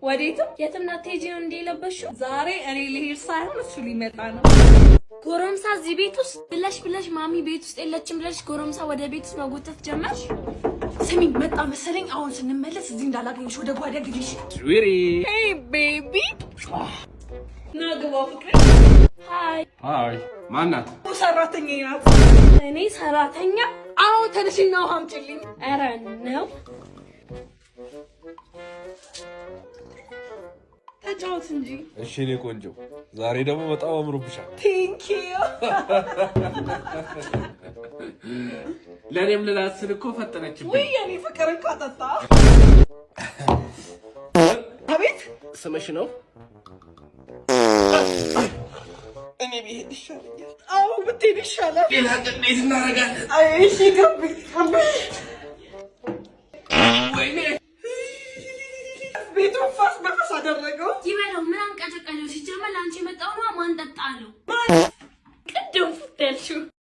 ወዴትም የትም ናትሄጂው እንዴ ለበሽው ዛሬ እኔ ልሄድ ሳይሆን እሱ ሊመጣ ነው ጎረምሳ እዚህ ቤት ውስጥ ብለሽ ማሚ ቤት ውስጥ የለችም ብለሽ ጎረምሳ ወደ ቤት ውስጥ መጎተት ጀመርሽ ስሚ መጣ መሰለኝ አሁን ስንመለስ እዚህ እንዳላገኝሽ ወደ ጓዳ ግዲሽ ስዊሪ ሄይ ቤቢ ናግባ ፍቅር ሃይ ማናት ሰራተኛ ናት እኔ ሰራተኛ አዎ ተነሽና ውሃ አምጪልኝ ኧረ ነው ተጫወት እንጂ እሺ እኔ ቆንጆ ዛሬ ደግሞ በጣም አምሮብሻል ቴንክ ዩ ለኔም ልላስል እኮ ፈጠነችብኝ ወይ የኔ ፍቅር እንኳ ጠጣ አቤት ስምሽ ነው እኔ ብሄድ ይሻለኛል አዎ ብትሄድ ይሻላል ሌላ ቀን እንዴት እናደርጋለን እሺ ገብ ወይኔ ቤቱ ፋስ በፈስ አደረገው ይበለው ምን አንቀጨቀጨው ሲጀመር አንቺ መጣውና ማን ጠጣለው